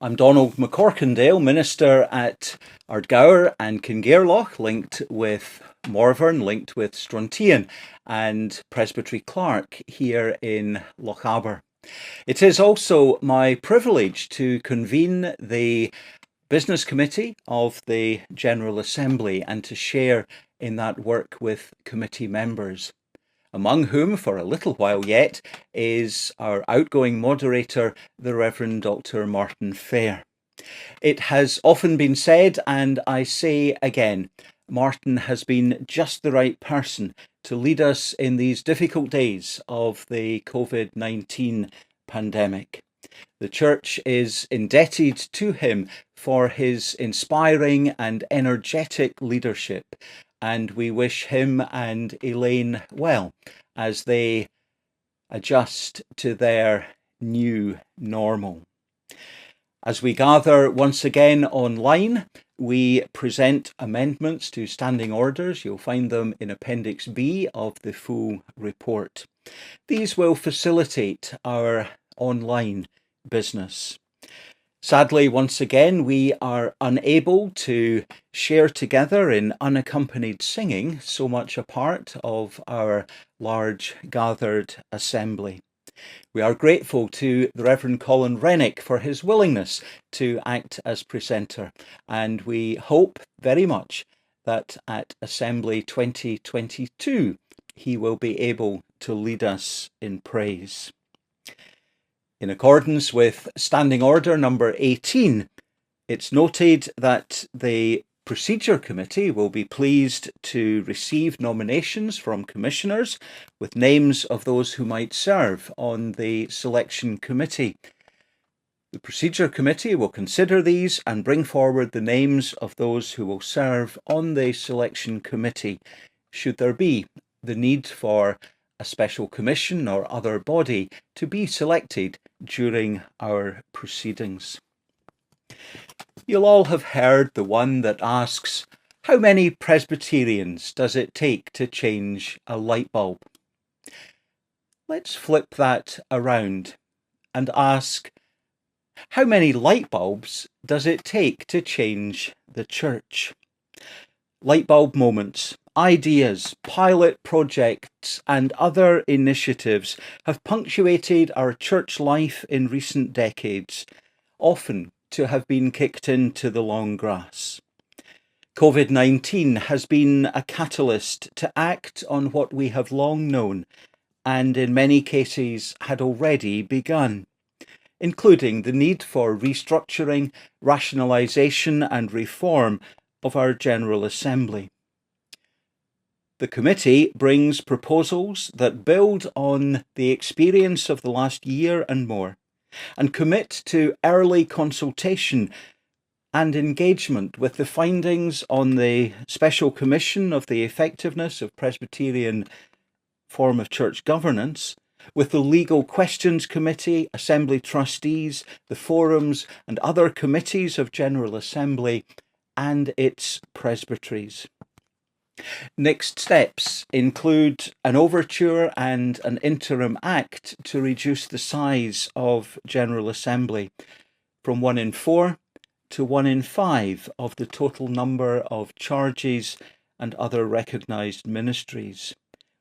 I'm Donald McCorkindale, Minister at Ardgour and Kingairloch, linked with Morvern, linked with Strontian, and Presbytery Clerk here in Lochaber. It is also my privilege to convene the Business Committee of the General Assembly and to share in that work with committee members, among whom, for a little while yet, is our outgoing moderator, the Rev Dr. Martin Fair. It has often been said, and I say again, Martin has been just the right person to lead us in these difficult days of the COVID-19 pandemic. The Church is indebted to him for his inspiring and energetic leadership, and we wish him and Elaine well as they adjust to their new normal. As we gather once again online, we present amendments to standing orders. You'll find them in Appendix B of the full report. These will facilitate our online business. Sadly, once again, we are unable to share together in unaccompanied singing, so much a part of our large gathered assembly. We are grateful to the Reverend Colin Rennick for his willingness to act as presenter, and we hope very much that at Assembly 2022 he will be able to lead us in praise. In accordance with Standing Order number 18, it's noted that the Procedure Committee will be pleased to receive nominations from commissioners with names of those who might serve on the Selection Committee. The Procedure Committee will consider these and bring forward the names of those who will serve on the Selection Committee, should there be the need for a special commission or other body to be selected during our proceedings. You'll all have heard the one that asks, how many Presbyterians does it take to change a light bulb? Let's flip that around and ask, how many light bulbs does it take to change the church? Light bulb moments, ideas, pilot projects, and other initiatives have punctuated our church life in recent decades, often to have been kicked into the long grass. COVID-19 has been a catalyst to act on what we have long known and in many cases had already begun, including the need for restructuring, rationalisation and reform of our General Assembly. The committee brings proposals that build on the experience of the last year and more, and commit to early consultation and engagement with the findings on the Special Commission of the Effectiveness of Presbyterian Form of Church Governance, with the Legal Questions Committee, Assembly Trustees, the forums and other committees of General Assembly and its presbyteries. Next steps include an overture and an interim act to reduce the size of General Assembly from 1 in 4 to 1 in 5 of the total number of charges and other recognised ministries,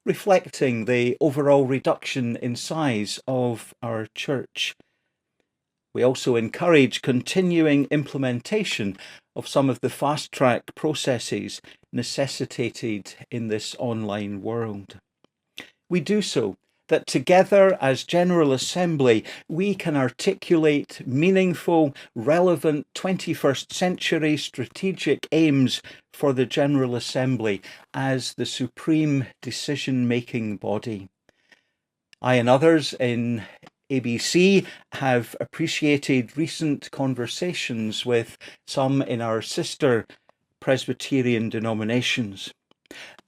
reflecting the overall reduction in size of our church. We also encourage continuing implementation of some of the fast-track processes necessitated in this online world. We do so that together as General Assembly we can articulate meaningful, relevant 21st century strategic aims for the General Assembly as the supreme decision-making body. I and others in ABC have appreciated recent conversations with some in our sister Presbyterian denominations,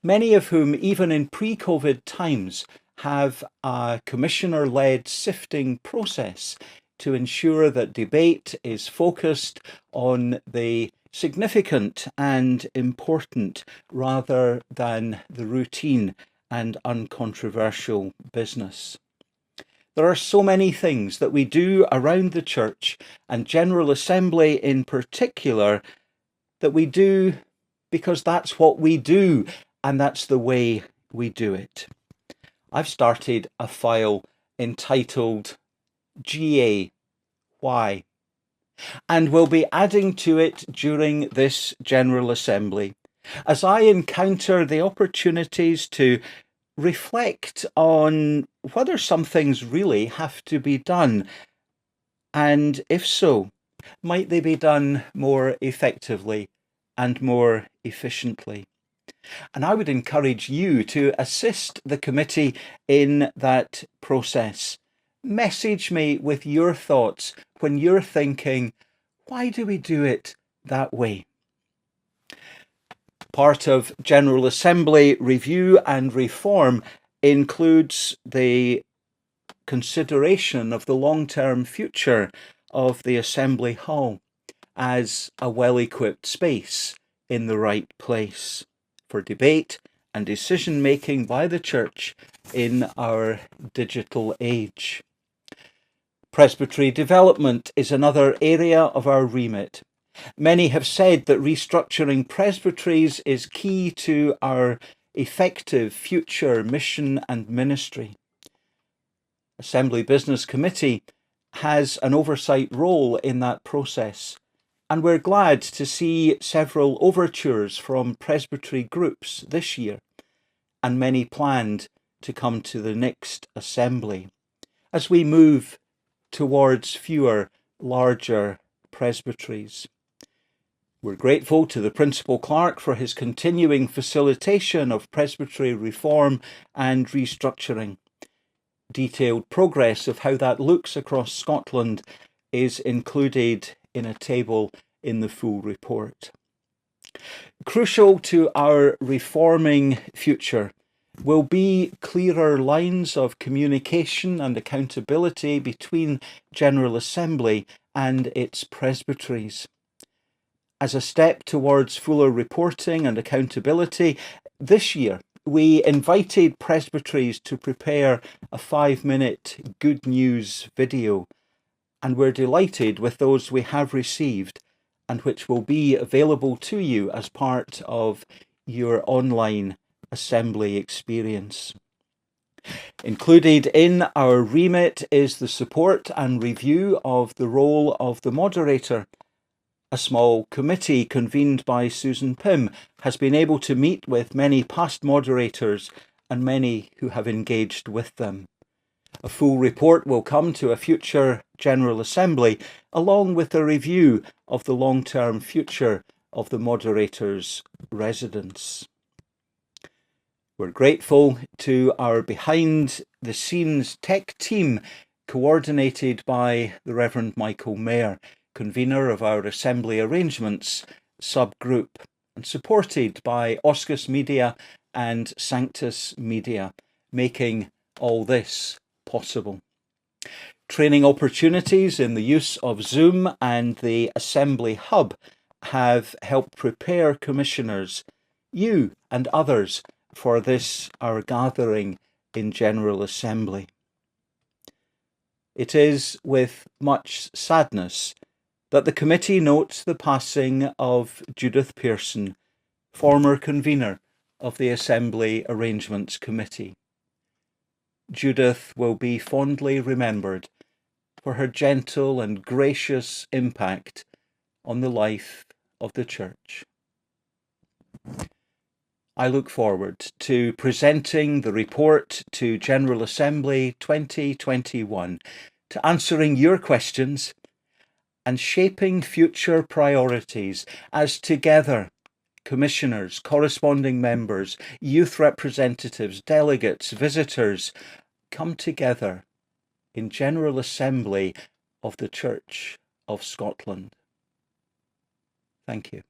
many of whom, even in pre-COVID times, have a commissioner-led sifting process to ensure that debate is focused on the significant and important rather than the routine and uncontroversial business. There are so many things that we do around the church, and General Assembly in particular, that we do because that's what we do, and that's the way we do it. I've started a file entitled GA Why, and will be adding to it during this General Assembly as I encounter the opportunities to reflect on whether some things really have to be done, and if so, might they be done more effectively and more efficiently. And I would encourage you to assist the committee in that process. Message me with your thoughts when you're thinking, why do we do it that way? Part of General Assembly review and reform includes the consideration of the long-term future of the Assembly Hall as a well-equipped space in the right place for debate and decision-making by the Church in our digital age. Presbytery development is another area of our remit. Many have said that restructuring presbyteries is key to our effective future mission and ministry. Assembly Business Committee has an oversight role in that process, and we're glad to see several overtures from presbytery groups this year, and many planned to come to the next assembly, as we move towards fewer, larger presbyteries. We're grateful to the Principal Clerk for his continuing facilitation of presbytery reform and restructuring. Detailed progress of how that looks across Scotland is included in a table in the full report. Crucial to our reforming future will be clearer lines of communication and accountability between General Assembly and its presbyteries. As a step towards fuller reporting and accountability, this year we invited presbyteries to prepare a 5-minute good news video, and we're delighted with those we have received and which will be available to you as part of your online assembly experience. Included in our remit is the support and review of the role of the moderator. A small committee convened by Susan Pym has been able to meet with many past moderators and many who have engaged with them. A full report will come to a future General Assembly, along with a review of the long-term future of the moderator's residence. We're grateful to our behind-the-scenes tech team, coordinated by the Reverend Michael Mayer, convener of our Assembly Arrangements subgroup, and supported by Oscus Media and Sanctus Media, making all this possible. Training opportunities in the use of Zoom and the Assembly Hub have helped prepare commissioners, you and others, for this, our gathering in General Assembly. It is with much sadness that the committee notes the passing of Judith Pearson, former convener of the Assembly Arrangements Committee. Judith will be fondly remembered for her gentle and gracious impact on the life of the Church. I look forward to presenting the report to General Assembly 2021, to answering your questions and shaping future priorities as together commissioners, corresponding members, youth representatives, delegates, visitors come together in General Assembly of the Church of Scotland. Thank you.